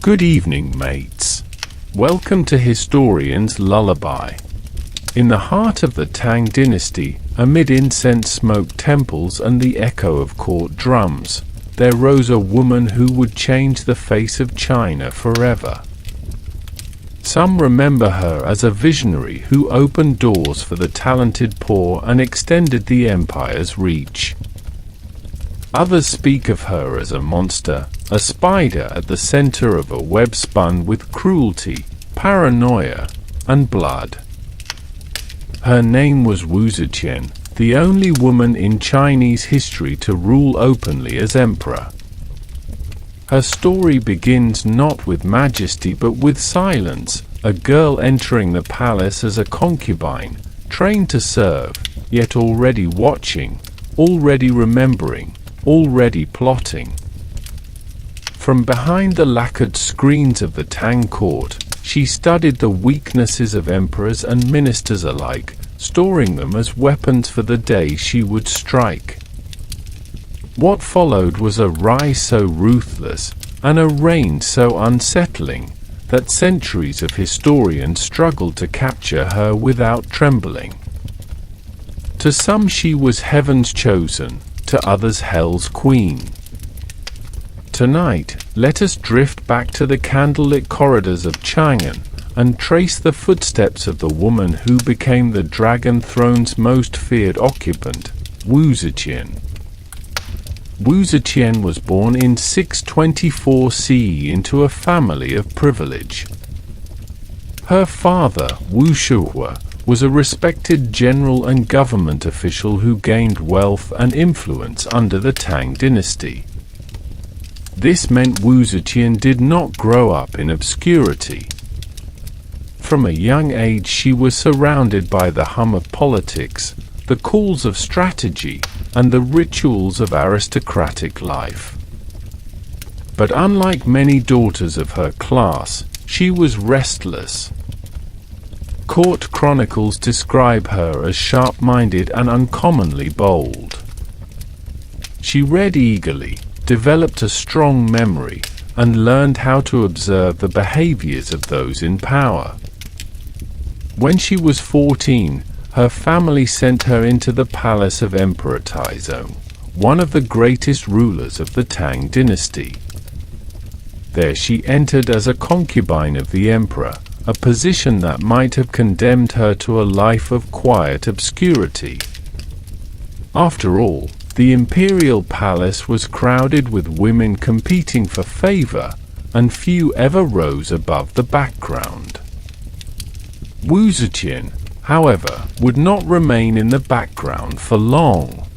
Good evening, mates. Welcome to Historian's Lullaby. In the heart of the Tang Dynasty, amid incense-smoked temples and the echo of court drums, there rose a woman who would change the face of China forever. Some remember her as a visionary who opened doors for the talented poor and extended the empire's reach. Others speak of her as a monster, a spider at the center of a web spun with cruelty, paranoia, and blood. Her name was Wu Zetian, the only woman in Chinese history to rule openly as emperor. Her story begins not with majesty but with silence, a girl entering the palace as a concubine, trained to serve, yet already watching, already remembering, already plotting. From behind the lacquered screens of the Tang court, she studied the weaknesses of emperors and ministers alike, storing them as weapons for the day she would strike. What followed was a rise so ruthless, and a reign so unsettling, that centuries of historians struggled to capture her without trembling. To some she was heaven's chosen, to others hell's queen. Tonight, let us drift back to the candlelit corridors of Chang'an and trace the footsteps of the woman who became the Dragon Throne's most feared occupant, Wu Zetian. Wu Zetian was born in 624 CE into a family of privilege. Her father, Wu Shuhua, was a respected general and government official who gained wealth and influence under the Tang Dynasty. This meant Wu Zetian did not grow up in obscurity. From a young age she was surrounded by the hum of politics, the calls of strategy, and the rituals of aristocratic life. But unlike many daughters of her class, she was restless. Court chronicles describe her as sharp-minded and uncommonly bold. She read eagerly, developed a strong memory, and learned how to observe the behaviors of those in power. When she was 14, her family sent her into the palace of Emperor Taizong, one of the greatest rulers of the Tang Dynasty. There she entered as a concubine of the emperor, a position that might have condemned her to a life of quiet obscurity. After all, the imperial palace was crowded with women competing for favor, and few ever rose above the background. Wu Zetian, however, would not remain in the background for long.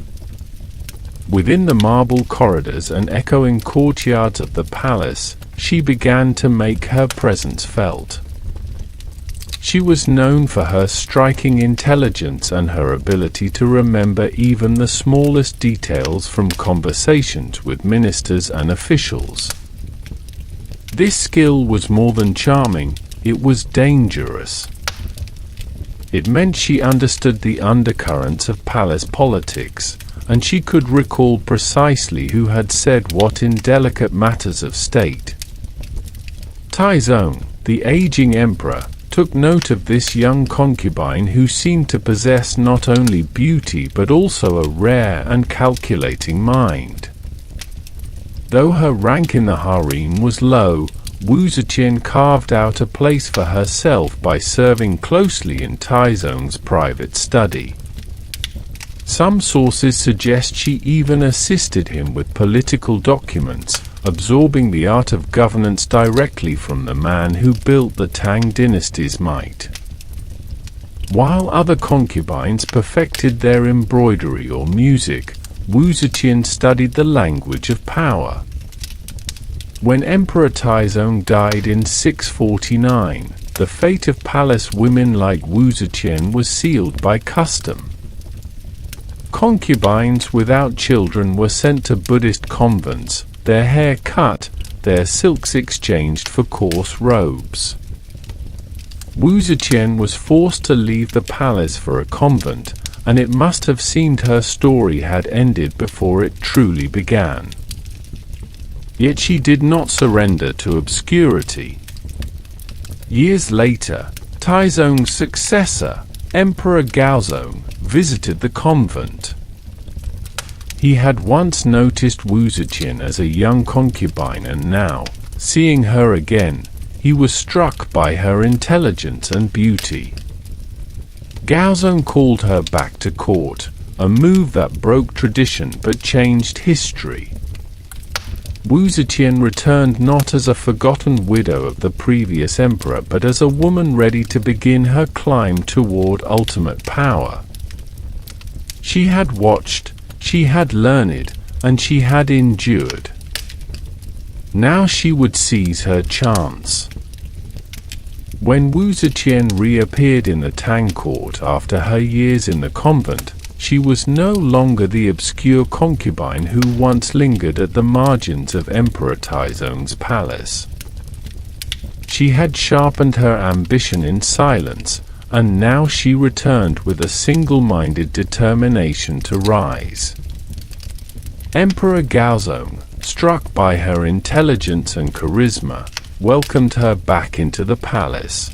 Within the marble corridors and echoing courtyards of the palace, she began to make her presence felt. She was known for her striking intelligence and her ability to remember even the smallest details from conversations with ministers and officials. This skill was more than charming, it was dangerous. It meant she understood the undercurrents of palace politics, and she could recall precisely who had said what in delicate matters of state. Taizong, the aging emperor, took note of this young concubine who seemed to possess not only beauty but also a rare and calculating mind. Though her rank in the harem was low, Wu Zetian carved out a place for herself by serving closely in Taizong's private study. Some sources suggest she even assisted him with political documents, absorbing the art of governance directly from the man who built the Tang dynasty's might. While other concubines perfected their embroidery or music, Wu Zetian studied the language of power. When Emperor Taizong died in 649, the fate of palace women like Wu Zetian was sealed by custom. Concubines without children were sent to Buddhist convents, their hair cut, their silks exchanged for coarse robes. Wu Zetian was forced to leave the palace for a convent, and it must have seemed her story had ended before it truly began. Yet she did not surrender to obscurity. Years later, Taizong's successor, Emperor Gaozong, visited the convent. He had once noticed Wu Zetian as a young concubine, and now, seeing her again, he was struck by her intelligence and beauty. Gaozong called her back to court, a move that broke tradition but changed history. Wu Zetian returned not as a forgotten widow of the previous emperor, but as a woman ready to begin her climb toward ultimate power. She had watched, she had learned, and she had endured. Now she would seize her chance. When Wu Zetian reappeared in the Tang court after her years in the convent, she was no longer the obscure concubine who once lingered at the margins of Emperor Taizong's palace. She had sharpened her ambition in silence, and now she returned with a single-minded determination to rise. Emperor Gaozong, struck by her intelligence and charisma, welcomed her back into the palace.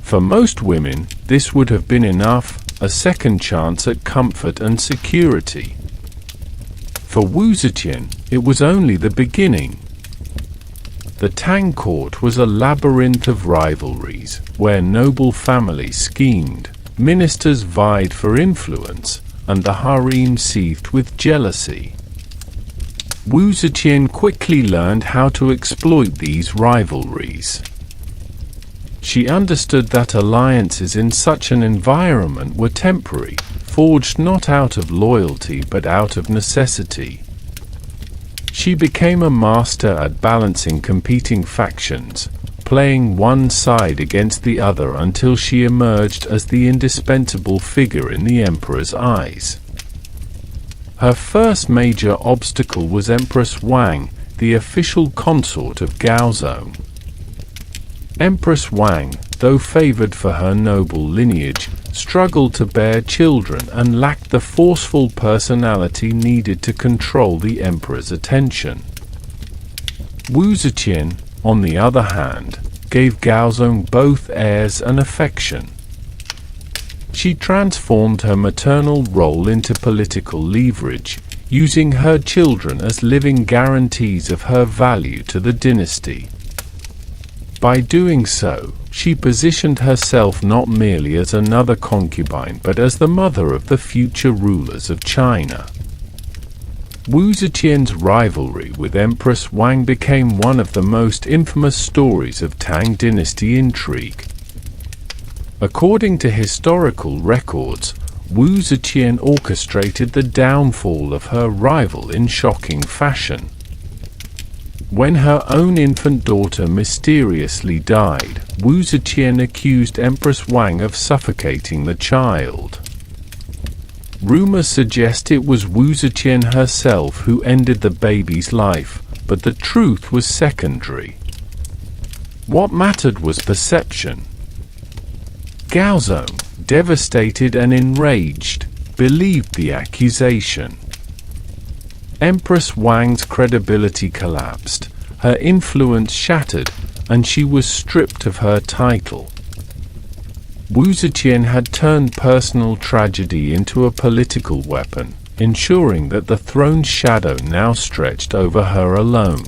For most women, this would have been enough, a second chance at comfort and security. For Wu Zetian, it was only the beginning. The Tang court was a labyrinth of rivalries, where noble families schemed, ministers vied for influence, and the harem seethed with jealousy. Wu Zetian quickly learned how to exploit these rivalries. She understood that alliances in such an environment were temporary, forged not out of loyalty but out of necessity. She became a master at balancing competing factions, playing one side against the other until she emerged as the indispensable figure in the emperor's eyes. Her first major obstacle was Empress Wang, the official consort of Gaozong. Empress Wang, though favored for her noble lineage, struggled to bear children and lacked the forceful personality needed to control the emperor's attention. Wu Zetian, on the other hand, gave Gaozong both airs and affection. She transformed her maternal role into political leverage, using her children as living guarantees of her value to the dynasty. By doing so, she positioned herself not merely as another concubine but as the mother of the future rulers of China. Wu Zetian's rivalry with Empress Wang became one of the most infamous stories of Tang dynasty intrigue. According to historical records, Wu Zetian orchestrated the downfall of her rival in shocking fashion. When her own infant daughter mysteriously died, Wu Zetian accused Empress Wang of suffocating the child. Rumors suggest it was Wu Zetian herself who ended the baby's life, but the truth was secondary. What mattered was perception. Gaozong, devastated and enraged, believed the accusation. Empress Wang's credibility collapsed, her influence shattered, and she was stripped of her title. Wu Zetian had turned personal tragedy into a political weapon, ensuring that the throne's shadow now stretched over her alone.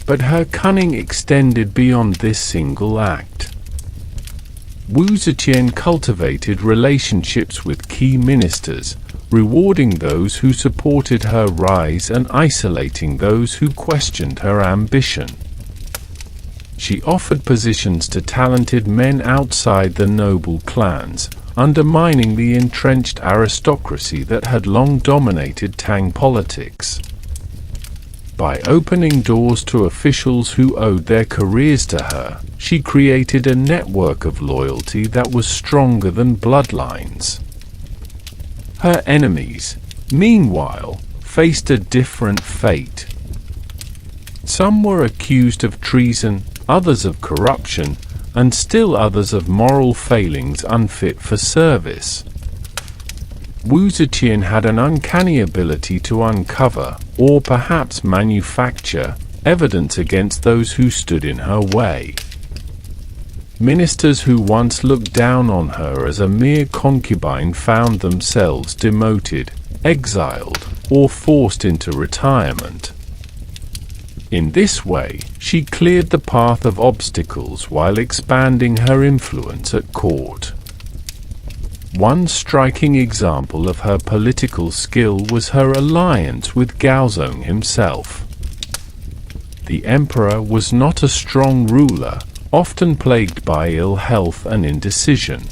But her cunning extended beyond this single act. Wu Zetian cultivated relationships with key ministers, rewarding those who supported her rise and isolating those who questioned her ambition. She offered positions to talented men outside the noble clans, undermining the entrenched aristocracy that had long dominated Tang politics. By opening doors to officials who owed their careers to her, she created a network of loyalty that was stronger than bloodlines. Her enemies, meanwhile, faced a different fate. Some were accused of treason, others of corruption, and still others of moral failings unfit for service. Wu Zetian had an uncanny ability to uncover, or perhaps manufacture, evidence against those who stood in her way. Ministers who once looked down on her as a mere concubine found themselves demoted, exiled, or forced into retirement. In this way, she cleared the path of obstacles while expanding her influence at court. One striking example of her political skill was her alliance with Gaozong himself. The emperor was not a strong ruler, often plagued by ill health and indecision.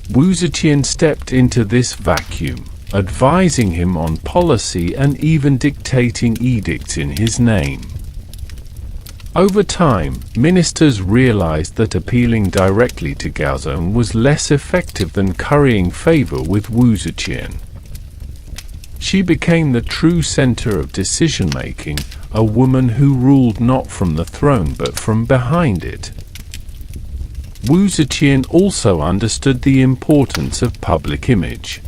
Wu Zetian stepped into this vacuum, advising him on policy and even dictating edicts in his name. Over time, ministers realized that appealing directly to Gaozong was less effective than currying favor with Wu Zetian. She became the true center of decision-making, a woman who ruled not from the throne but from behind it. Wu Zetian also understood the importance of public image.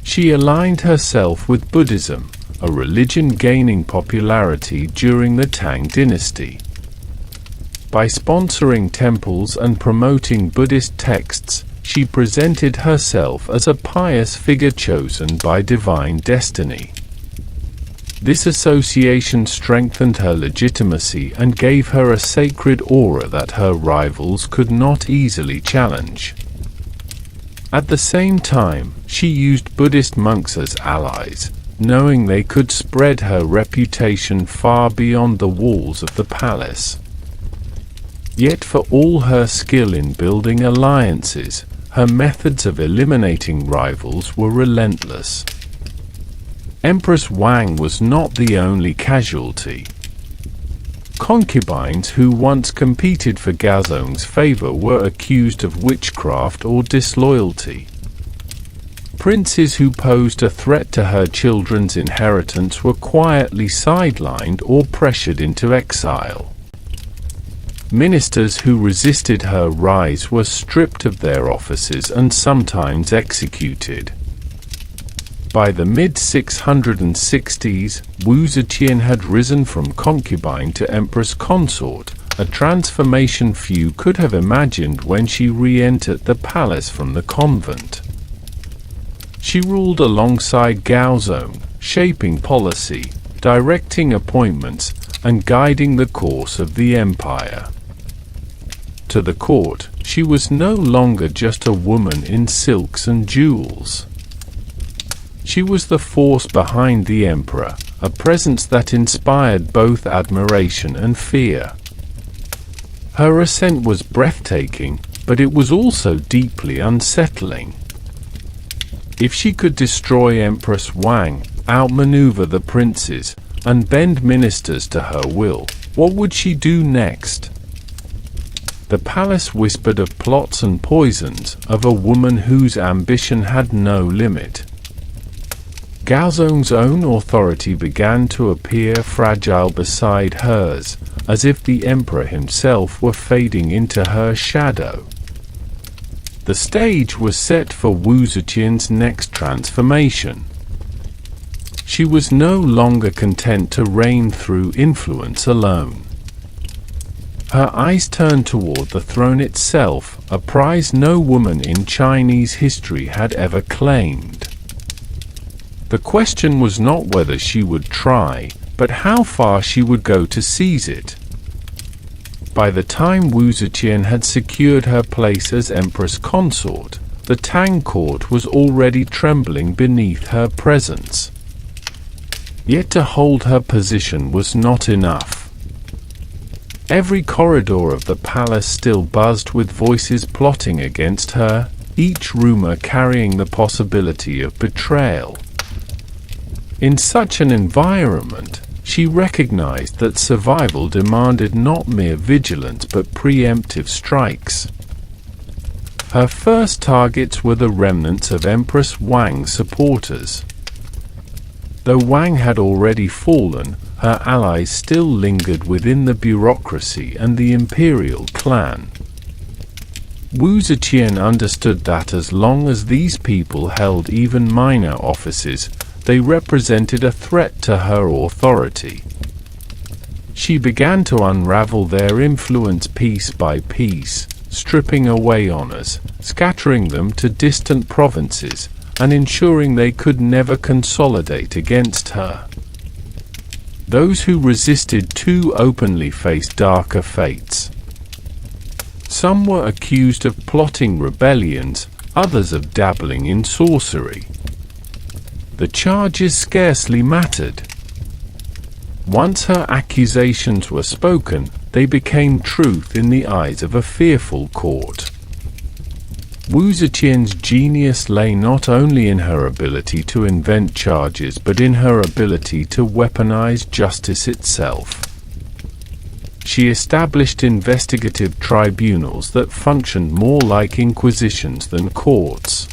She aligned herself with Buddhism, a religion gaining popularity during the Tang Dynasty. By sponsoring temples and promoting Buddhist texts, she presented herself as a pious figure chosen by divine destiny. This association strengthened her legitimacy and gave her a sacred aura that her rivals could not easily challenge. At the same time, she used Buddhist monks as allies, knowing they could spread her reputation far beyond the walls of the palace. Yet for all her skill in building alliances, her methods of eliminating rivals were relentless. Empress Wang was not the only casualty. Concubines who once competed for Gaozong's favor were accused of witchcraft or disloyalty. Princes who posed a threat to her children's inheritance were quietly sidelined or pressured into exile. Ministers who resisted her rise were stripped of their offices and sometimes executed. By the mid-660s, Wu Zetian had risen from concubine to empress consort, a transformation few could have imagined when she re-entered the palace from the convent. She ruled alongside Gaozong, shaping policy, directing appointments, and guiding the course of the empire. To the court, she was no longer just a woman in silks and jewels. She was the force behind the emperor, a presence that inspired both admiration and fear. Her ascent was breathtaking, but it was also deeply unsettling. If she could destroy Empress Wang, outmaneuver the princes, and bend ministers to her will, what would she do next? The palace whispered of plots and poisons, of a woman whose ambition had no limit. Gaozong's own authority began to appear fragile beside hers, as if the emperor himself were fading into her shadow. The stage was set for Wu Zetian's next transformation. She was no longer content to reign through influence alone. Her eyes turned toward the throne itself, a prize no woman in Chinese history had ever claimed. The question was not whether she would try, but how far she would go to seize it. By the time Wu Zetian had secured her place as empress consort, the Tang court was already trembling beneath her presence. Yet to hold her position was not enough. Every corridor of the palace still buzzed with voices plotting against her, each rumor carrying the possibility of betrayal. In such an environment, she recognized that survival demanded not mere vigilance but preemptive strikes. Her first targets were the remnants of Empress Wang's supporters. Though Wang had already fallen, her allies still lingered within the bureaucracy and the imperial clan. Wu Zetian understood that as long as these people held even minor offices, they represented a threat to her authority. She began to unravel their influence piece by piece, stripping away honors, scattering them to distant provinces, and ensuring they could never consolidate against her. Those who resisted too openly faced darker fates. Some were accused of plotting rebellions, others of dabbling in sorcery. The charges scarcely mattered. Once her accusations were spoken, they became truth in the eyes of a fearful court. Wu Zetian's genius lay not only in her ability to invent charges but in her ability to weaponize justice itself. She established investigative tribunals that functioned more like inquisitions than courts.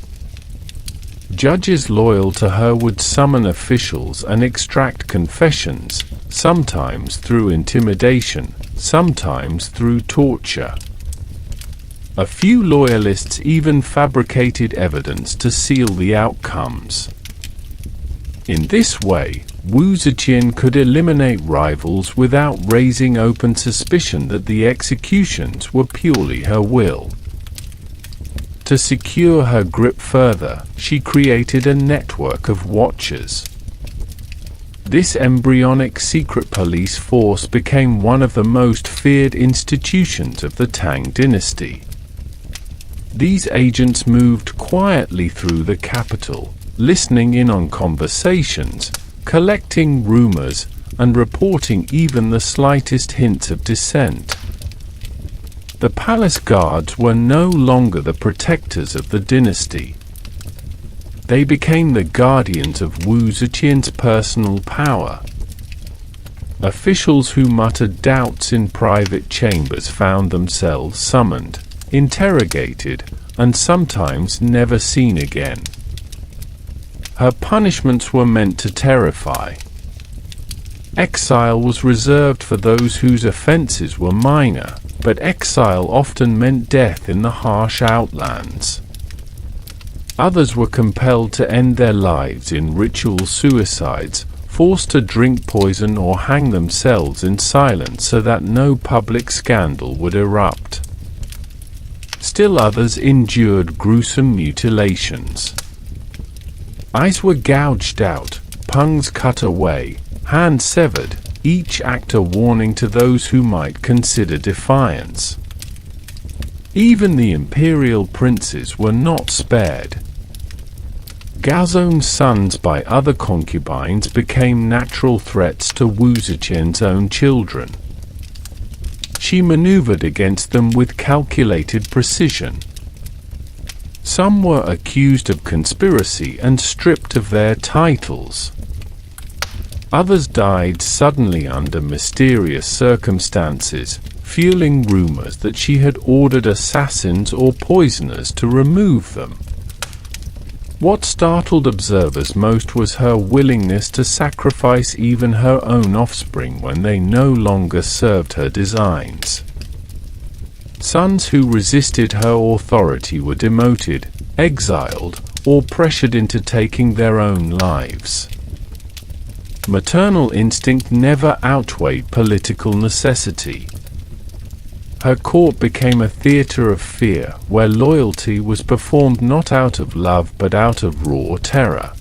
Judges loyal to her would summon officials and extract confessions, sometimes through intimidation, sometimes through torture. A few loyalists even fabricated evidence to seal the outcomes. In this way, Wu Zetian could eliminate rivals without raising open suspicion that the executions were purely her will. To secure her grip further, she created a network of watchers. This embryonic secret police force became one of the most feared institutions of the Tang dynasty. These agents moved quietly through the capital, listening in on conversations, collecting rumors, and reporting even the slightest hints of dissent. The palace guards were no longer the protectors of the dynasty. They became the guardians of Wu Zetian's personal power. Officials who muttered doubts in private chambers found themselves summoned, interrogated, and sometimes never seen again. Her punishments were meant to terrify. Exile was reserved for those whose offenses were minor, but exile often meant death in the harsh outlands. Others were compelled to end their lives in ritual suicides, forced to drink poison or hang themselves in silence so that no public scandal would erupt. Still others endured gruesome mutilations. Eyes were gouged out, tongues cut away, hands severed, each act a warning to those who might consider defiance. Even the imperial princes were not spared. Gaozong's sons by other concubines became natural threats to Wu Zetian's own children. She maneuvered against them with calculated precision. Some were accused of conspiracy and stripped of their titles. Others died suddenly under mysterious circumstances, fueling rumors that she had ordered assassins or poisoners to remove them. What startled observers most was her willingness to sacrifice even her own offspring when they no longer served her designs. Sons who resisted her authority were demoted, exiled, or pressured into taking their own lives. Maternal instinct never outweighed political necessity. Her court became a theater of fear, where loyalty was performed not out of love but out of raw terror.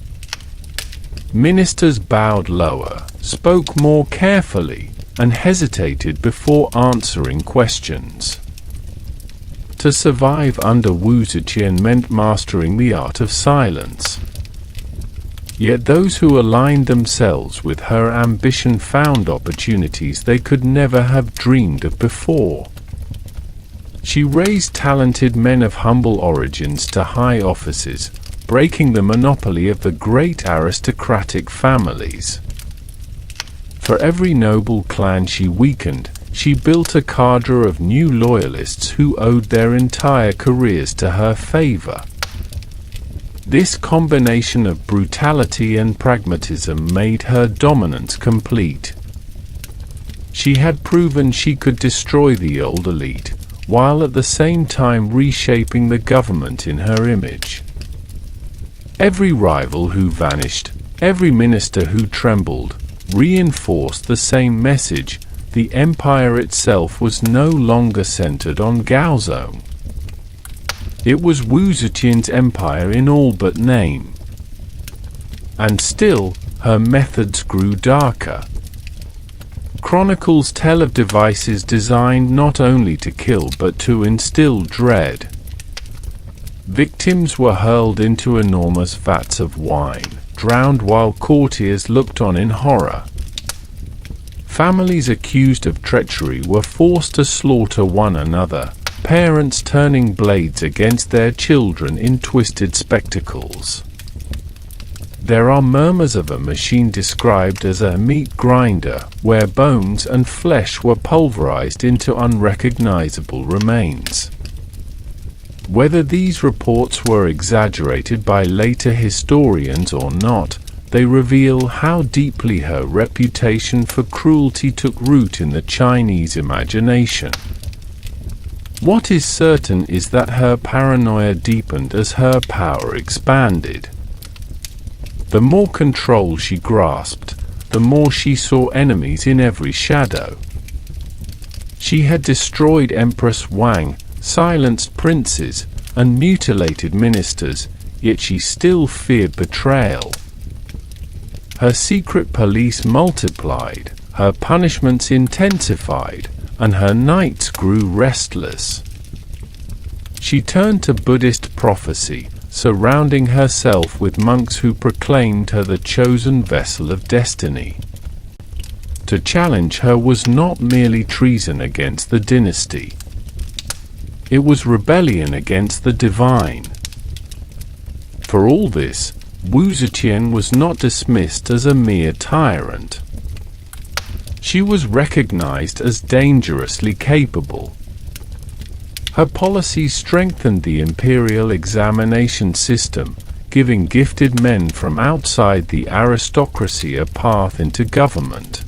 Ministers bowed lower, spoke more carefully, and hesitated before answering questions. To survive under Wu Zetian meant mastering the art of silence. Yet those who aligned themselves with her ambition found opportunities they could never have dreamed of before. She raised talented men of humble origins to high offices, breaking the monopoly of the great aristocratic families. For every noble clan she weakened, she built a cadre of new loyalists who owed their entire careers to her favor. This combination of brutality and pragmatism made her dominance complete. She had proven she could destroy the old elite, while at the same time reshaping the government in her image. Every rival who vanished, every minister who trembled, reinforced the same message: the empire itself was no longer centered on Gaozong. It was Wu Zetian's empire in all but name. And still, her methods grew darker. Chronicles tell of devices designed not only to kill but to instill dread. Victims were hurled into enormous vats of wine, drowned while courtiers looked on in horror. Families accused of treachery were forced to slaughter one another, parents turning blades against their children in twisted spectacles. There are murmurs of a machine described as a meat grinder, where bones and flesh were pulverized into unrecognizable remains. Whether these reports were exaggerated by later historians or not, they reveal how deeply her reputation for cruelty took root in the Chinese imagination. What is certain is that her paranoia deepened as her power expanded. The more control she grasped, the more she saw enemies in every shadow. She had destroyed Empress Wang, silenced princes, and mutilated ministers, yet she still feared betrayal. Her secret police multiplied, her punishments intensified, and her knights grew restless. She turned to Buddhist prophecy, surrounding herself with monks who proclaimed her the chosen vessel of destiny. To challenge her was not merely treason against the dynasty. It was rebellion against the divine. For all this, Wu Zetian was not dismissed as a mere tyrant. She was recognized as dangerously capable. Her policies strengthened the imperial examination system, giving gifted men from outside the aristocracy a path into government.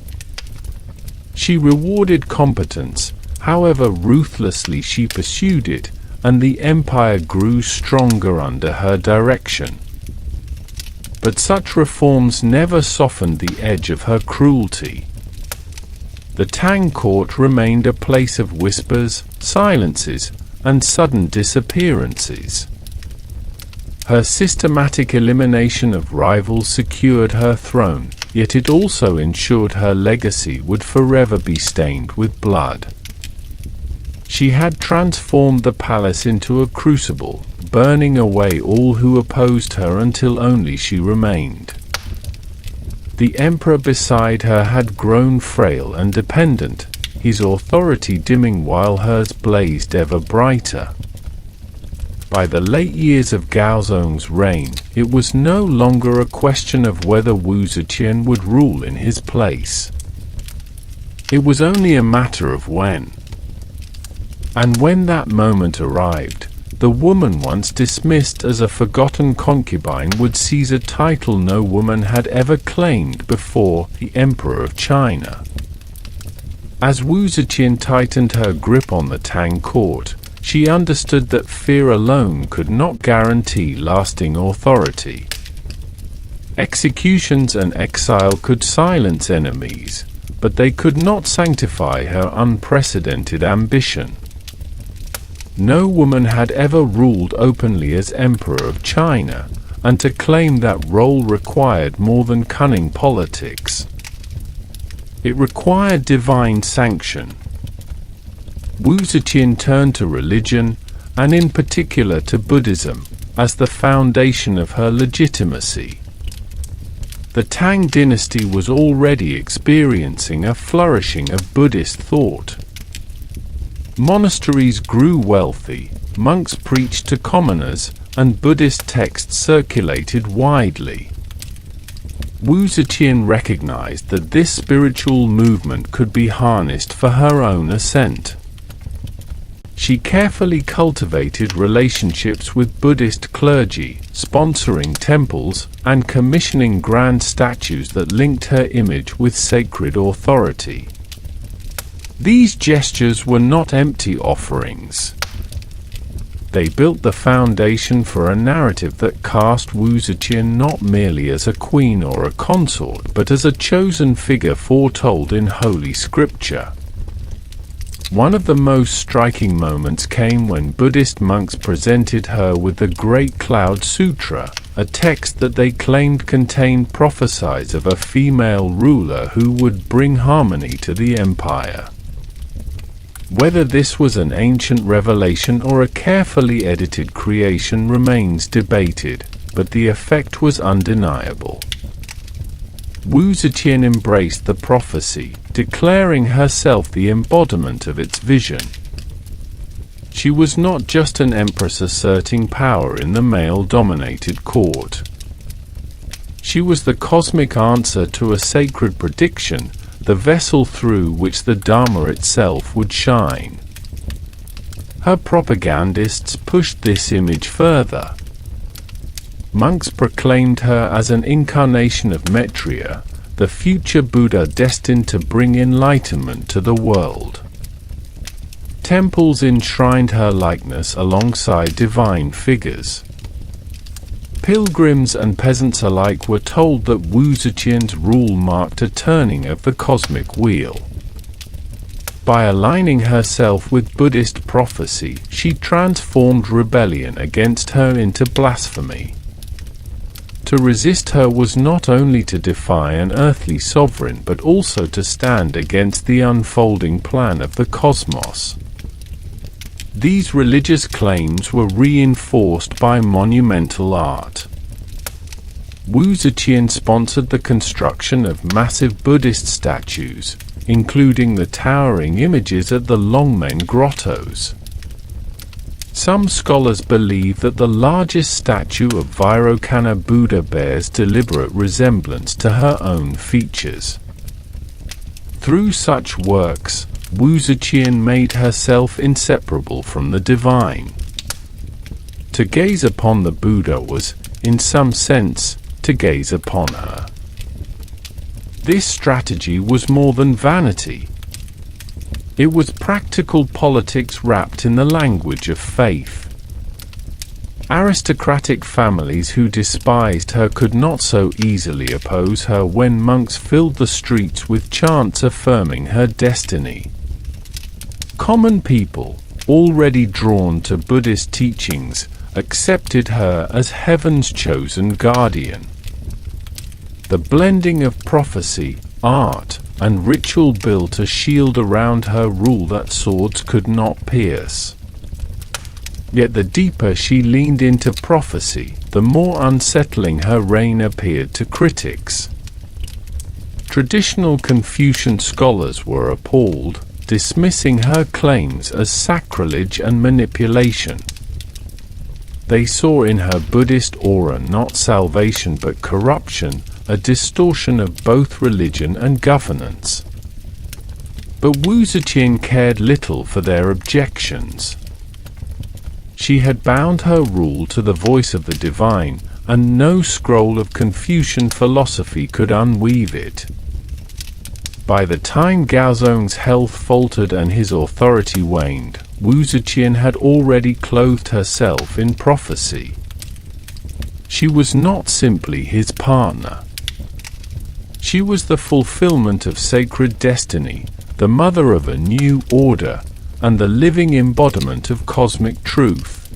She rewarded competence, however ruthlessly she pursued it, and the empire grew stronger under her direction. But such reforms never softened the edge of her cruelty. The Tang court remained a place of whispers, silences, and sudden disappearances. Her systematic elimination of rivals secured her throne, yet it also ensured her legacy would forever be stained with blood. She had transformed the palace into a crucible, burning away all who opposed her until only she remained. The emperor beside her had grown frail and dependent, his authority dimming while hers blazed ever brighter. By the late years of Gaozong's reign, it was no longer a question of whether Wu Zetian would rule in his place. It was only a matter of when. And when that moment arrived, the woman once dismissed as a forgotten concubine would seize a title no woman had ever claimed before, the Emperor of China. As Wu Zetian tightened her grip on the Tang court, she understood that fear alone could not guarantee lasting authority. Executions and exile could silence enemies, but they could not sanctify her unprecedented ambition. No woman had ever ruled openly as Emperor of China, and to claim that role required more than cunning politics. It required divine sanction. Wu Zetian turned to religion, and in particular to Buddhism, as the foundation of her legitimacy. The Tang dynasty was already experiencing a flourishing of Buddhist thought. Monasteries grew wealthy, monks preached to commoners, and Buddhist texts circulated widely. Wu Zetian recognized that this spiritual movement could be harnessed for her own ascent. She carefully cultivated relationships with Buddhist clergy, sponsoring temples, and commissioning grand statues that linked her image with sacred authority. These gestures were not empty offerings. They built the foundation for a narrative that cast Wu Zetian not merely as a queen or a consort, but as a chosen figure foretold in Holy Scripture. One of the most striking moments came when Buddhist monks presented her with the Great Cloud Sutra, a text that they claimed contained prophecies of a female ruler who would bring harmony to the empire. Whether this was an ancient revelation or a carefully edited creation remains debated, but the effect was undeniable. Wu Zetian embraced the prophecy, declaring herself the embodiment of its vision. She was not just an empress asserting power in the male-dominated court. She was the cosmic answer to a sacred prediction, the vessel through which the Dharma itself would shine. Her propagandists pushed this image further. Monks proclaimed her as an incarnation of Maitreya, the future Buddha destined to bring enlightenment to the world. Temples enshrined her likeness alongside divine figures. Pilgrims and peasants alike were told that Wu Zetian's rule marked a turning of the cosmic wheel. By aligning herself with Buddhist prophecy, she transformed rebellion against her into blasphemy. To resist her was not only to defy an earthly sovereign but also to stand against the unfolding plan of the cosmos. These religious claims were reinforced by monumental art. Wu Zetian sponsored the construction of massive Buddhist statues, including the towering images at the Longmen grottos. Some scholars believe that the largest statue of Vairocana Buddha bears deliberate resemblance to her own features. Through such works, Wu Zetian made herself inseparable from the divine. To gaze upon the Buddha was, in some sense, to gaze upon her. This strategy was more than vanity. It was practical politics wrapped in the language of faith. Aristocratic families who despised her could not so easily oppose her when monks filled the streets with chants affirming her destiny. Common people, already drawn to Buddhist teachings, accepted her as heaven's chosen guardian. The blending of prophecy, art, and ritual built a shield around her rule that swords could not pierce. Yet the deeper she leaned into prophecy, the more unsettling her reign appeared to critics. Traditional Confucian scholars were appalled, dismissing her claims as sacrilege and manipulation. They saw in her Buddhist aura not salvation but corruption, a distortion of both religion and governance. But Wu Zetian cared little for their objections. She had bound her rule to the voice of the divine, and no scroll of Confucian philosophy could unweave it. By the time Gaozong's health faltered and his authority waned, Wu Zetian had already clothed herself in prophecy. She was not simply his partner. She was the fulfillment of sacred destiny, the mother of a new order, and the living embodiment of cosmic truth.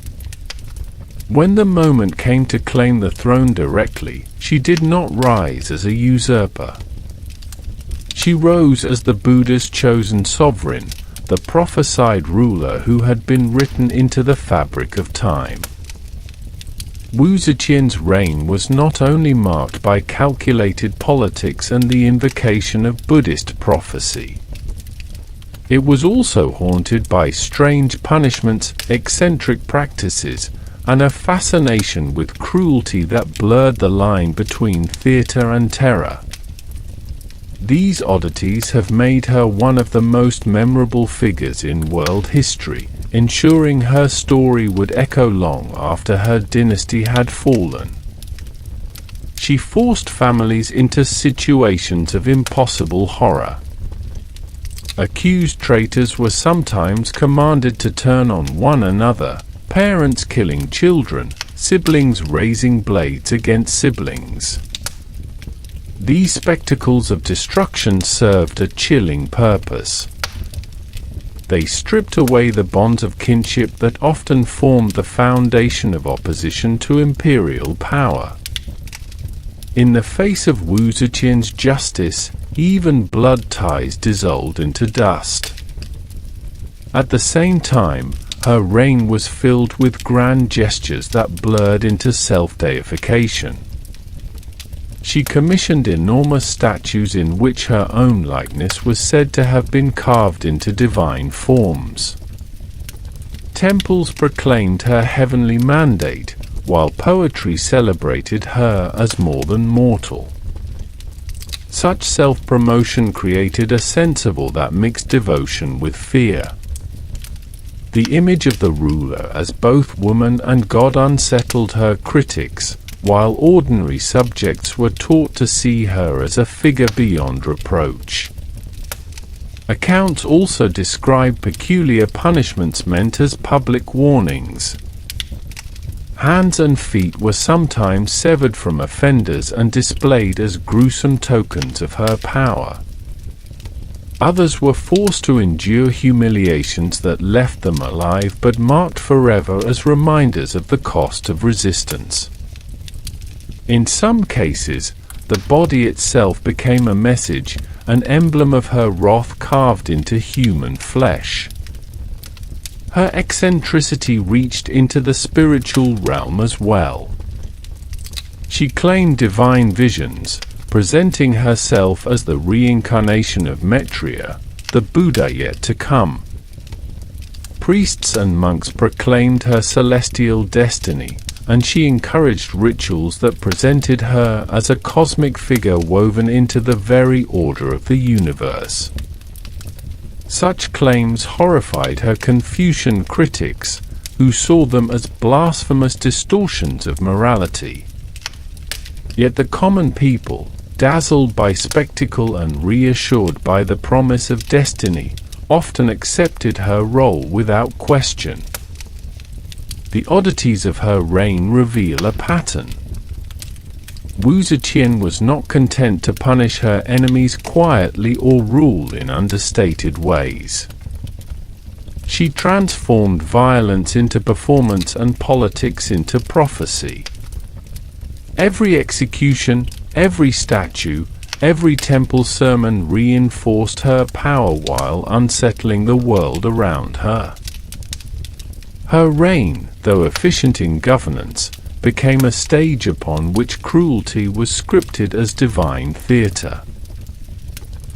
When the moment came to claim the throne directly, she did not rise as a usurper. She rose as the Buddha's chosen sovereign, the prophesied ruler who had been written into the fabric of time. Wu Zetian's reign was not only marked by calculated politics and the invocation of Buddhist prophecy. It was also haunted by strange punishments, eccentric practices, and a fascination with cruelty that blurred the line between theater and terror. These oddities have made her one of the most memorable figures in world history, ensuring her story would echo long after her dynasty had fallen. She forced families into situations of impossible horror. Accused traitors were sometimes commanded to turn on one another, parents killing children, siblings raising blades against siblings. These spectacles of destruction served a chilling purpose. They stripped away the bonds of kinship that often formed the foundation of opposition to imperial power. In the face of Wu Zetian's justice, even blood ties dissolved into dust. At the same time, her reign was filled with grand gestures that blurred into self-deification. She commissioned enormous statues in which her own likeness was said to have been carved into divine forms. Temples proclaimed her heavenly mandate, while poetry celebrated her as more than mortal. Such self-promotion created a sense of awe that mixed devotion with fear. The image of the ruler as both woman and god unsettled her critics, while ordinary subjects were taught to see her as a figure beyond reproach. Accounts also describe peculiar punishments meant as public warnings. Hands and feet were sometimes severed from offenders and displayed as gruesome tokens of her power. Others were forced to endure humiliations that left them alive but marked forever as reminders of the cost of resistance. In some cases, the body itself became a message, an emblem of her wrath carved into human flesh. Her eccentricity reached into the spiritual realm as well. She claimed divine visions, presenting herself as the reincarnation of Maitreya, the Buddha yet to come. Priests and monks proclaimed her celestial destiny, and she encouraged rituals that presented her as a cosmic figure woven into the very order of the universe. Such claims horrified her Confucian critics, who saw them as blasphemous distortions of morality. Yet the common people, dazzled by spectacle and reassured by the promise of destiny, often accepted her role without question. The oddities of her reign reveal a pattern. Wu Zetian was not content to punish her enemies quietly or rule in understated ways. She transformed violence into performance and politics into prophecy. Every execution, every statue, every temple sermon reinforced her power while unsettling the world around her. Her reign, though efficient in governance, became a stage upon which cruelty was scripted as divine theatre.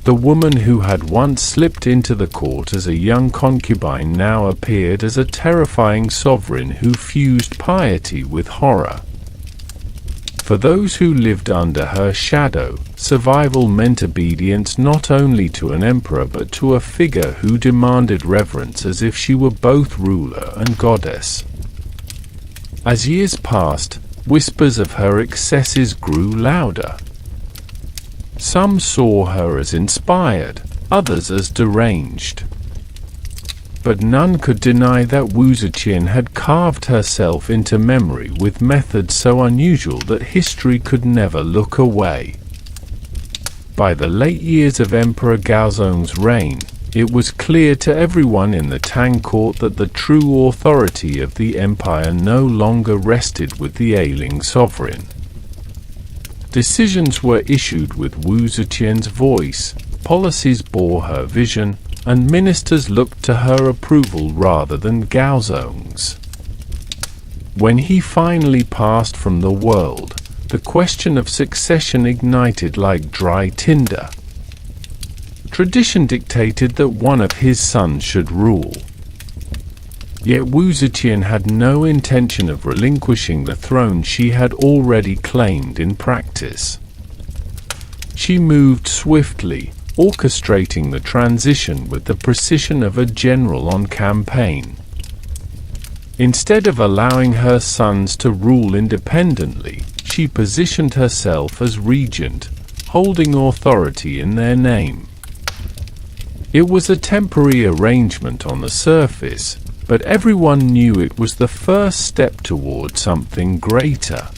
The woman who had once slipped into the court as a young concubine now appeared as a terrifying sovereign who fused piety with horror. For those who lived under her shadow, survival meant obedience not only to an emperor but to a figure who demanded reverence as if she were both ruler and goddess. As years passed, whispers of her excesses grew louder. Some saw her as inspired, others as deranged. But none could deny that Wu Zetian had carved herself into memory with methods so unusual that history could never look away. By the late years of Emperor Gaozong's reign, it was clear to everyone in the Tang court that the true authority of the empire no longer rested with the ailing sovereign. Decisions were issued with Wu Zetian's voice, policies bore her vision, and ministers looked to her approval rather than Gaozong's. When he finally passed from the world, the question of succession ignited like dry tinder. Tradition dictated that one of his sons should rule. Yet Wu Zetian had no intention of relinquishing the throne she had already claimed in practice. She moved swiftly, orchestrating the transition with the precision of a general on campaign. Instead of allowing her sons to rule independently, she positioned herself as regent, holding authority in their name. It was a temporary arrangement on the surface, but everyone knew it was the first step toward something greater.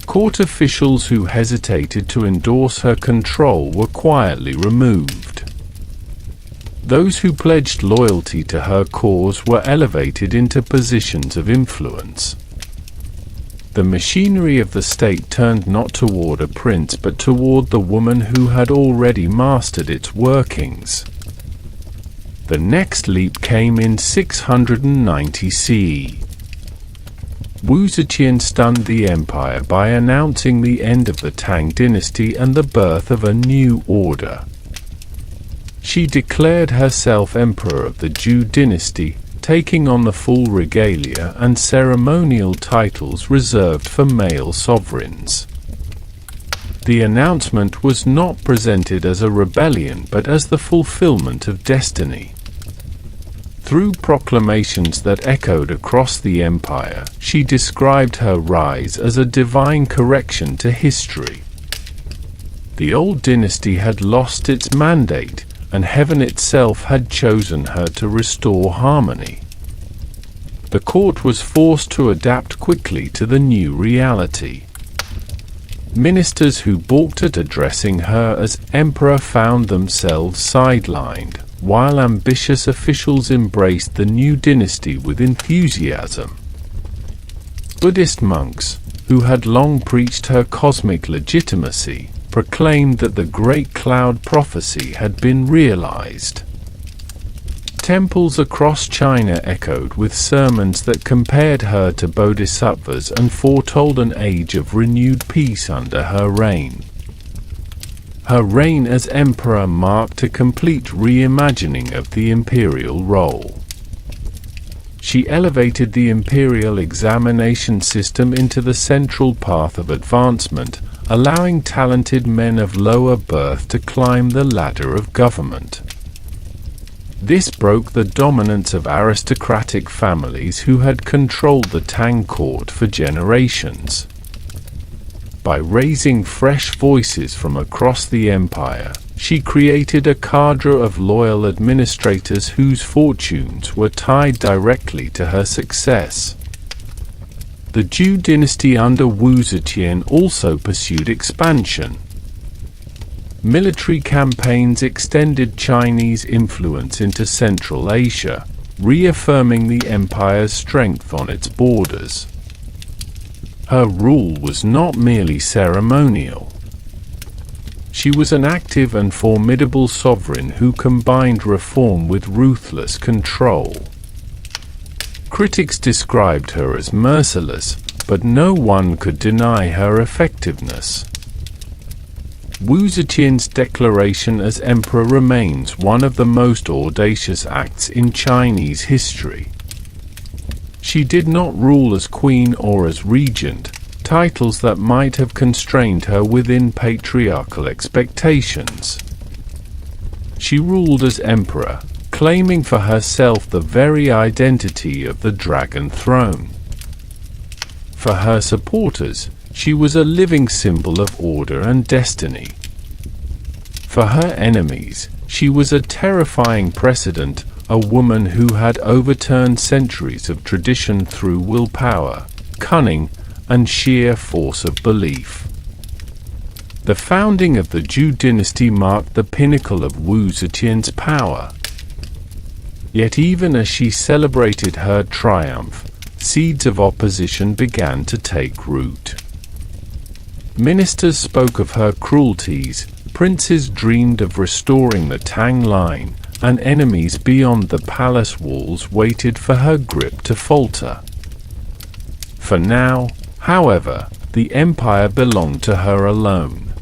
Court officials who hesitated to endorse her control were quietly removed. Those who pledged loyalty to her cause were elevated into positions of influence. The machinery of the state turned not toward a prince but toward the woman who had already mastered its workings. The next leap came in 690 CE. Wu Zetian stunned the empire by announcing the end of the Tang dynasty and the birth of a new order. She declared herself emperor of the Zhou dynasty, taking on the full regalia and ceremonial titles reserved for male sovereigns. The announcement was not presented as a rebellion but as the fulfillment of destiny. Through proclamations that echoed across the empire, she described her rise as a divine correction to history. The old dynasty had lost its mandate, and heaven itself had chosen her to restore harmony. The court was forced to adapt quickly to the new reality. Ministers who balked at addressing her as emperor found themselves sidelined, while ambitious officials embraced the new dynasty with enthusiasm. Buddhist monks, who had long preached her cosmic legitimacy, proclaimed that the Great Cloud prophecy had been realized. Temples across China echoed with sermons that compared her to bodhisattvas and foretold an age of renewed peace under her reign. Her reign as emperor marked a complete reimagining of the imperial role. She elevated the imperial examination system into the central path of advancement, allowing talented men of lower birth to climb the ladder of government. This broke the dominance of aristocratic families who had controlled the Tang court for generations. By raising fresh voices from across the empire, she created a cadre of loyal administrators whose fortunes were tied directly to her success. The Zhou dynasty under Wu Zetian also pursued expansion. Military campaigns extended Chinese influence into Central Asia, reaffirming the empire's strength on its borders. Her rule was not merely ceremonial. She was an active and formidable sovereign who combined reform with ruthless control. Critics described her as merciless, but no one could deny her effectiveness. Wu Zetian's declaration as emperor remains one of the most audacious acts in Chinese history. She did not rule as queen or as regent, titles that might have constrained her within patriarchal expectations. She ruled as emperor, claiming for herself the very identity of the Dragon Throne. For her supporters, she was a living symbol of order and destiny. For her enemies, she was a terrifying precedent, a woman who had overturned centuries of tradition through willpower, cunning, and sheer force of belief. The founding of the Zhou dynasty marked the pinnacle of Wu Zetian's power. Yet even as she celebrated her triumph, seeds of opposition began to take root. Ministers spoke of her cruelties, princes dreamed of restoring the Tang line, and enemies beyond the palace walls waited for her grip to falter. For now, however, the empire belonged to her alone.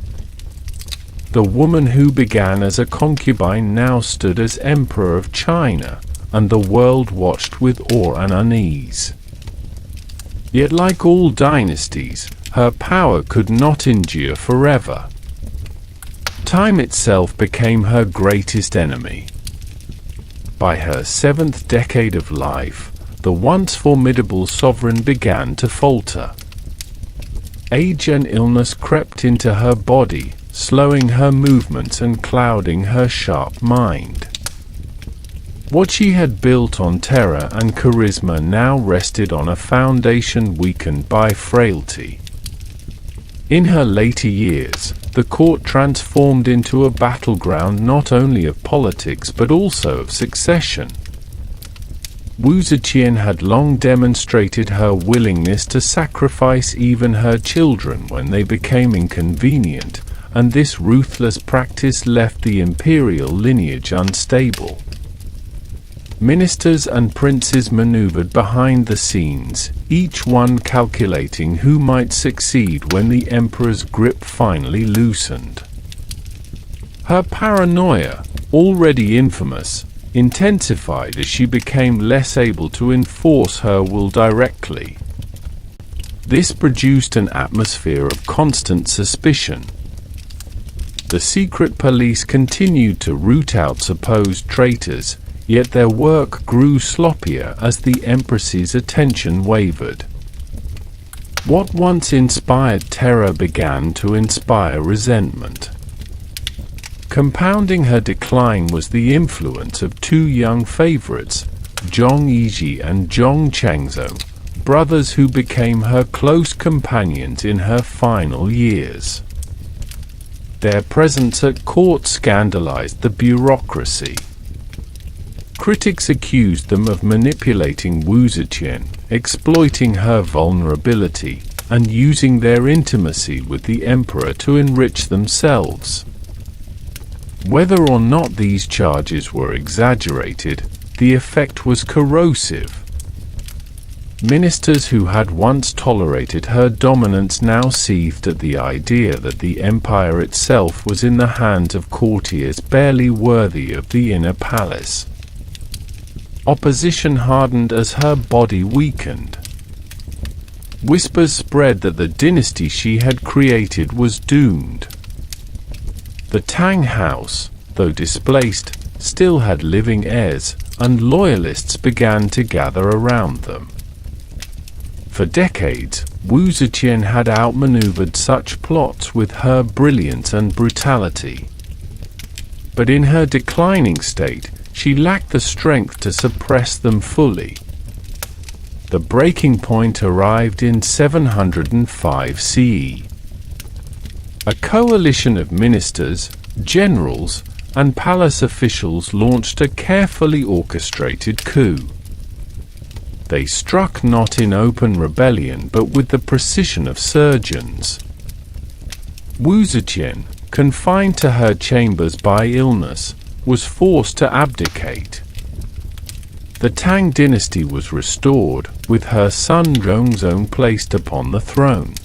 The woman who began as a concubine now stood as Emperor of China, and the world watched with awe and unease. Yet like all dynasties, her power could not endure forever. Time itself became her greatest enemy. By her seventh decade of life, the once formidable sovereign began to falter. Age and illness crept into her body, slowing her movements and clouding her sharp mind. What she had built on terror and charisma now rested on a foundation weakened by frailty. In her later years, the court transformed into a battleground not only of politics but also of succession. Wu Zetian had long demonstrated her willingness to sacrifice even her children when they became inconvenient, and this ruthless practice left the imperial lineage unstable. Ministers and princes maneuvered behind the scenes, each one calculating who might succeed when the emperor's grip finally loosened. Her paranoia, already infamous, intensified as she became less able to enforce her will directly. This produced an atmosphere of constant suspicion. The secret police continued to root out supposed traitors, yet their work grew sloppier as the empress's attention wavered. What once inspired terror began to inspire resentment. Compounding her decline was the influence of two young favorites, Zhong Yizhi and Zhong Changzhou, brothers who became her close companions in her final years. Their presence at court scandalized the bureaucracy. Critics accused them of manipulating Wu Zetian, exploiting her vulnerability, and using their intimacy with the emperor to enrich themselves. Whether or not these charges were exaggerated, the effect was corrosive. Ministers who had once tolerated her dominance now seethed at the idea that the empire itself was in the hands of courtiers barely worthy of the inner palace. Opposition hardened as her body weakened. Whispers spread that the dynasty she had created was doomed. The Tang house, though displaced, still had living heirs, and loyalists began to gather around them. For decades, Wu Zetian had outmaneuvered such plots with her brilliance and brutality. But in her declining state, she lacked the strength to suppress them fully. The breaking point arrived in 705 CE. A coalition of ministers, generals, and palace officials launched a carefully orchestrated coup. They struck not in open rebellion but with the precision of surgeons. Wu Zetian, confined to her chambers by illness, was forced to abdicate. The Tang dynasty was restored, with her son Gaozong placed upon the throne.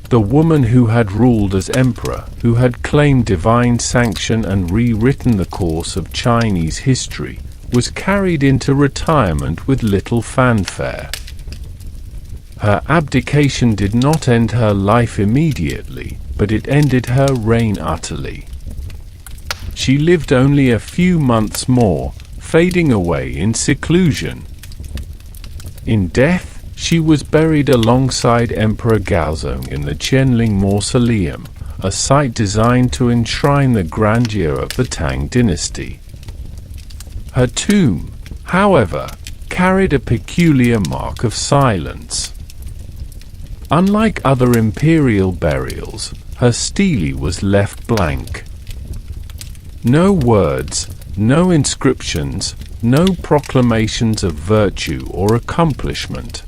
The woman who had ruled as emperor, who had claimed divine sanction and rewritten the course of Chinese history, was carried into retirement with little fanfare. Her abdication did not end her life immediately, but it ended her reign utterly. She lived only a few months more, fading away in seclusion. In death, she was buried alongside Emperor Gaozong in the Qianling Mausoleum, a site designed to enshrine the grandeur of the Tang dynasty. Her tomb, however, carried a peculiar mark of silence. Unlike other imperial burials, her stele was left blank. No words, no inscriptions, no proclamations of virtue or accomplishment.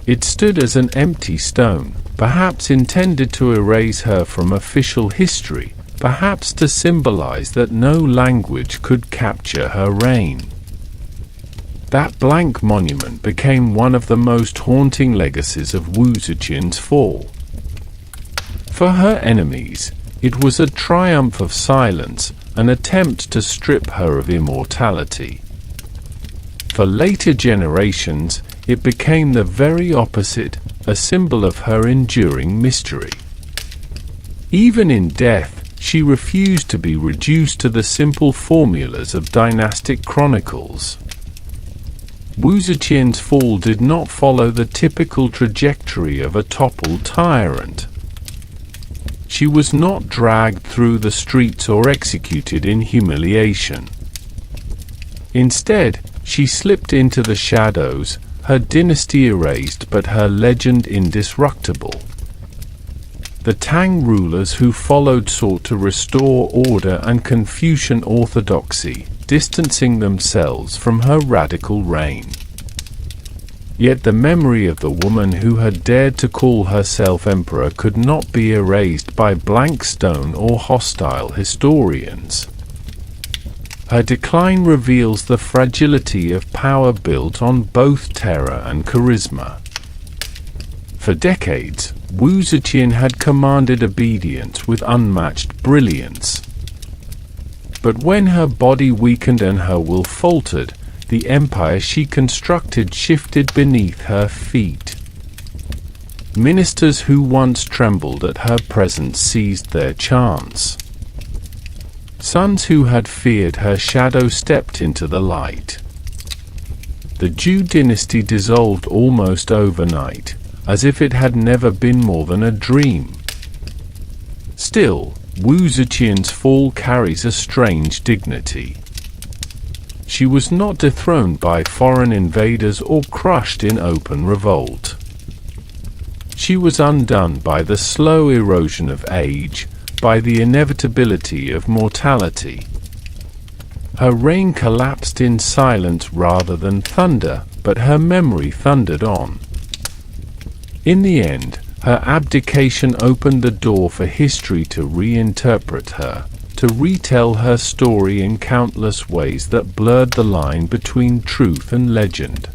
It stood as an empty stone, perhaps intended to erase her from official history, perhaps to symbolize that no language could capture her reign. That blank monument became one of the most haunting legacies of Wu Zetian's fall. For her enemies, it was a triumph of silence, an attempt to strip her of immortality. For later generations, it became the very opposite, a symbol of her enduring mystery. Even in death, she refused to be reduced to the simple formulas of dynastic chronicles. Wu Zetian's fall did not follow the typical trajectory of a toppled tyrant. she was not dragged through the streets or executed in humiliation. Instead, she slipped into the shadows, her dynasty erased but her legend indestructible. The Tang rulers who followed sought to restore order and Confucian orthodoxy, distancing themselves from her radical reign. Yet the memory of the woman who had dared to call herself emperor could not be erased by blank stone or hostile historians. Her decline reveals the fragility of power built on both terror and charisma. For decades, Wu Zetian had commanded obedience with unmatched brilliance. But when her body weakened and her will faltered, the empire she constructed shifted beneath her feet. Ministers who once trembled at her presence seized their chance. Sons who had feared her shadow stepped into the light. The Zhou dynasty dissolved almost overnight, as if it had never been more than a dream. Still, Wu Zetian's fall carries a strange dignity. She was not dethroned by foreign invaders or crushed in open revolt. She was undone by the slow erosion of age, by the inevitability of mortality. Her reign collapsed in silence rather than thunder, but her memory thundered on. In the end, her abdication opened the door for history to reinterpret her, to retell her story in countless ways that blurred the line between truth and legend.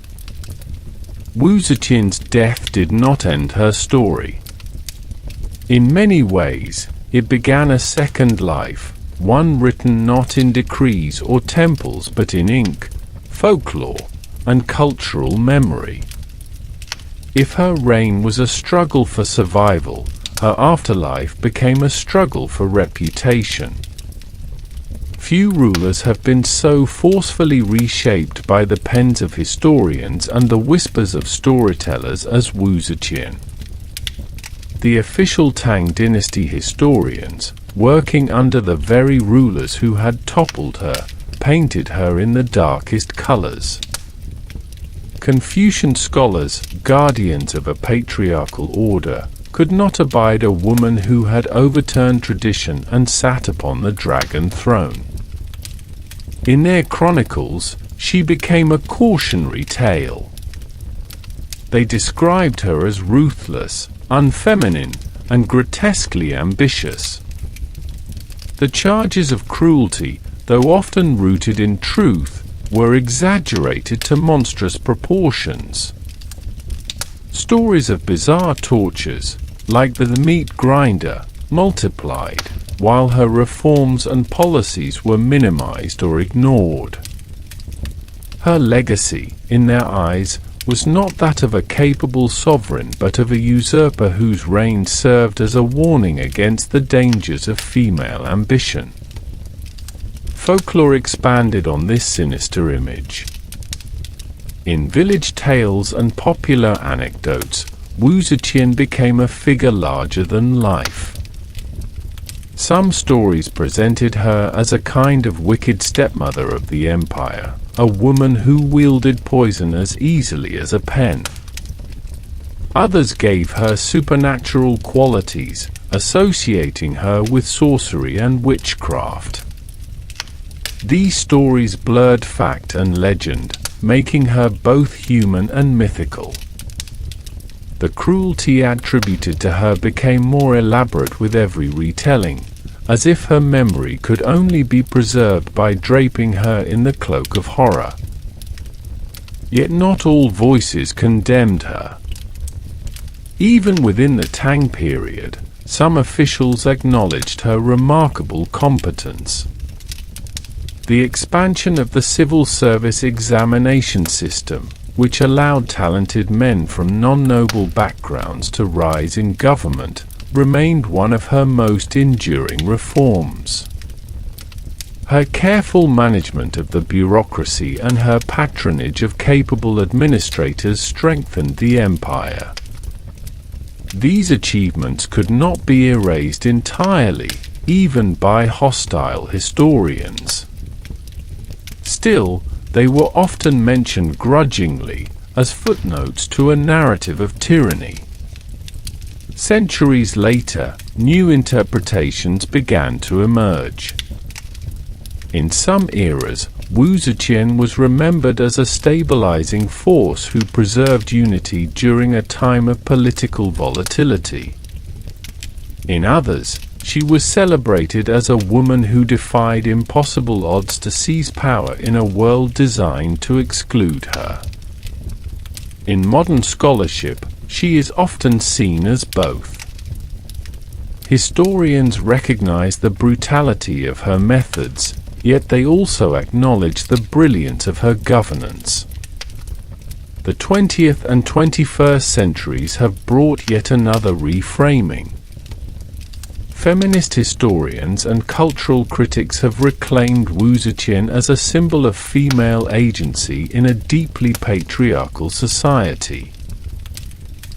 Wu Zetian's death did not end her story. In many ways, it began a second life, one written not in decrees or temples but in ink, folklore, and cultural memory. If her reign was a struggle for survival, her afterlife became a struggle for reputation. Few rulers have been so forcefully reshaped by the pens of historians and the whispers of storytellers as Wu Zetian. The official Tang dynasty historians, working under the very rulers who had toppled her, painted her in the darkest colors. Confucian scholars, guardians of a patriarchal order, could not abide a woman who had overturned tradition and sat upon the dragon throne. In their chronicles, she became a cautionary tale. They described her as ruthless, unfeminine, and grotesquely ambitious. The charges of cruelty, though often rooted in truth, were exaggerated to monstrous proportions. Stories of bizarre tortures, like the meat grinder, multiplied, while her reforms and policies were minimized or ignored. Her legacy, in their eyes, was not that of a capable sovereign but of a usurper whose reign served as a warning against the dangers of female ambition. Folklore expanded on this sinister image. In village tales and popular anecdotes, Wu Zetian became a figure larger than life. Some stories presented her as a kind of wicked stepmother of the empire, a woman who wielded poison as easily as a pen. Others gave her supernatural qualities, associating her with sorcery and witchcraft. These stories blurred fact and legend, making her both human and mythical. The cruelty attributed to her became more elaborate with every retelling, as if her memory could only be preserved by draping her in the cloak of horror. Yet not all voices condemned her. Even within the Tang period, some officials acknowledged her remarkable competence. The expansion of the civil service examination system, which allowed talented men from non-noble backgrounds to rise in government, remained one of her most enduring reforms. Her careful management of the bureaucracy and her patronage of capable administrators strengthened the empire. these achievements could not be erased entirely, even by hostile historians. Still, they were often mentioned grudgingly as footnotes to a narrative of tyranny. Centuries later, new interpretations began to emerge. In some eras, Wu Zetian was remembered as a stabilizing force who preserved unity during a time of political volatility. In others, she was celebrated as a woman who defied impossible odds to seize power in a world designed to exclude her. In modern scholarship, she is often seen as both. Historians recognize the brutality of her methods, yet they also acknowledge the brilliance of her governance. The 20th and 21st centuries have brought yet another reframing. Feminist historians and cultural critics have reclaimed Wu Zetian as a symbol of female agency in a deeply patriarchal society.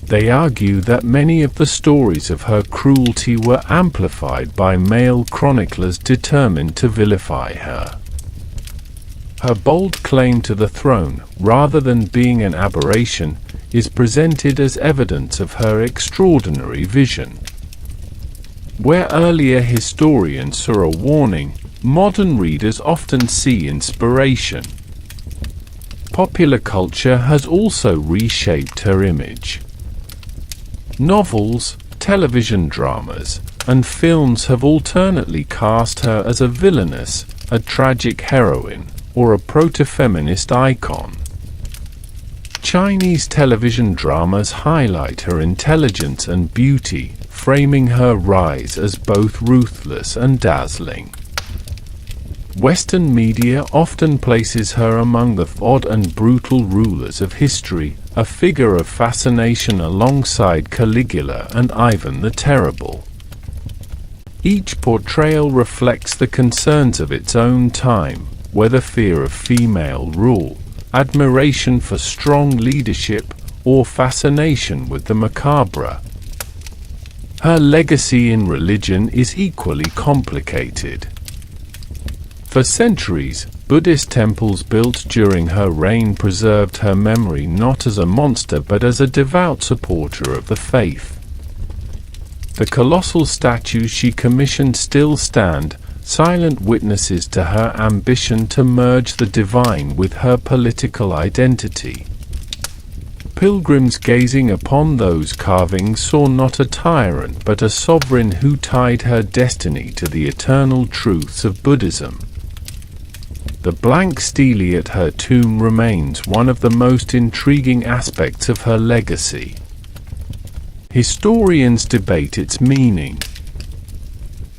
They argue that many of the stories of her cruelty were amplified by male chroniclers determined to vilify her. Her bold claim to the throne, rather than being an aberration, is presented as evidence of her extraordinary vision. Where earlier historians saw a warning, modern readers often see inspiration. Popular culture has also reshaped her image. Novels, television dramas, and films have alternately cast her as a villainess, a tragic heroine, or a proto-feminist icon. Chinese television dramas highlight her intelligence and beauty, framing her rise as both ruthless and dazzling. Western media often places her among the odd and brutal rulers of history, a figure of fascination alongside Caligula and Ivan the Terrible. Each portrayal reflects the concerns of its own time, whether fear of female rule, admiration for strong leadership, or fascination with the macabre. Her legacy in religion is equally complicated. For centuries, Buddhist temples built during her reign preserved her memory not as a monster but as a devout supporter of the faith. The colossal statues she commissioned still stand, silent witnesses to her ambition to merge the divine with her political identity. Pilgrims gazing upon those carvings saw not a tyrant but a sovereign who tied her destiny to the eternal truths of Buddhism. The blank stele at her tomb remains one of the most intriguing aspects of her legacy. Historians debate its meaning.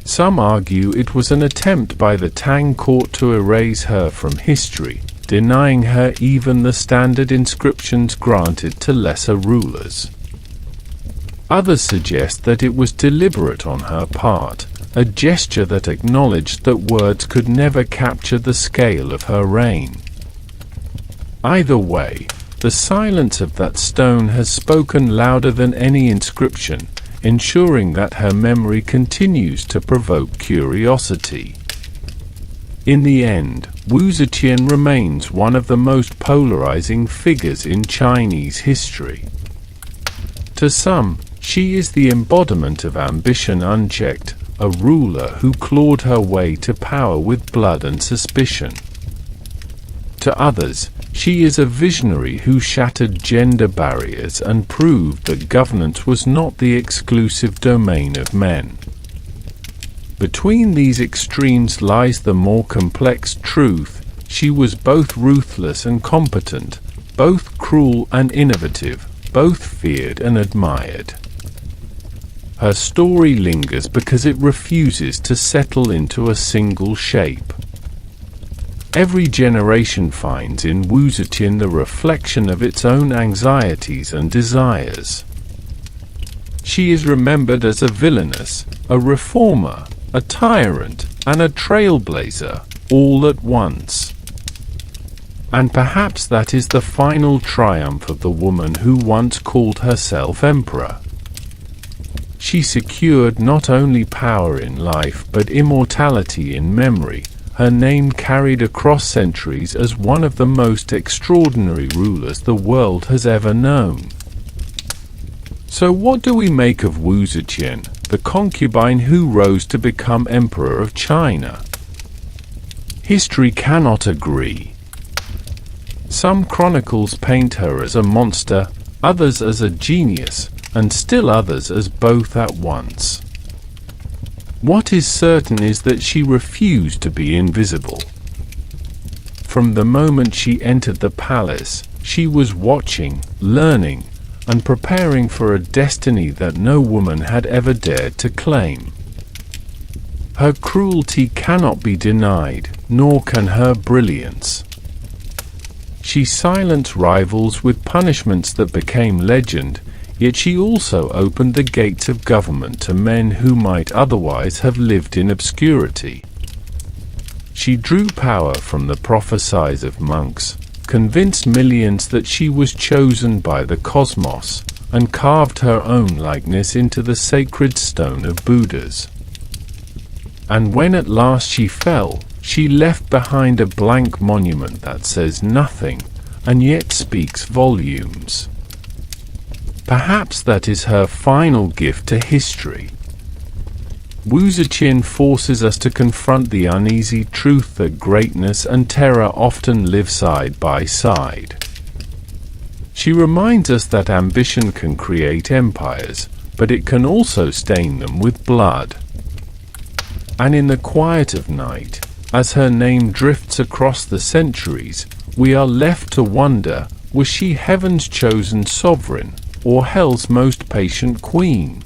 Some argue it was an attempt by the Tang court to erase her from history, denying her even the standard inscriptions granted to lesser rulers. Others suggest that it was deliberate on her part, a gesture that acknowledged that words could never capture the scale of her reign. Either way, the silence of that stone has spoken louder than any inscription, ensuring that her memory continues to provoke curiosity. In the end, Wu Zetian remains one of the most polarizing figures in Chinese history. To some, she is the embodiment of ambition unchecked, a ruler who clawed her way to power with blood and suspicion. To others, she is a visionary who shattered gender barriers and proved that governance was not the exclusive domain of men. Between these extremes lies the more complex truth: she was both ruthless and competent, both cruel and innovative, both feared and admired. Her story lingers because it refuses to settle into a single shape. Every generation finds in Wu Zetian the reflection of its own anxieties and desires. She is remembered as a villainess, a reformer, a tyrant, and a trailblazer, all at once. And perhaps that is the final triumph of the woman who once called herself emperor. She secured not only power in life but immortality in memory. Her name carried across centuries as one of the most extraordinary rulers the world has ever known. So what do we make of Wu Zetian, the concubine who rose to become Emperor of China? History cannot agree. Some chronicles paint her as a monster, others as a genius, and still others as both at once. What is certain is that she refused to be invisible. From the moment she entered the palace, she was watching, learning, and preparing for a destiny that no woman had ever dared to claim. Her cruelty cannot be denied, nor can her brilliance. She silenced rivals with punishments that became legend, yet she also opened the gates of government to men who might otherwise have lived in obscurity. She drew power from the prophecies of monks, convinced millions that she was chosen by the cosmos, and carved her own likeness into the sacred stone of Buddhas. And when at last she fell, she left behind a blank monument that says nothing, and yet speaks volumes. Perhaps that is her final gift to history. Wu Zetian forces us to confront the uneasy truth that greatness and terror often live side by side. She reminds us that ambition can create empires, but it can also stain them with blood. And in the quiet of night, as her name drifts across the centuries, we are left to wonder, was she heaven's chosen sovereign, or hell's most patient queen?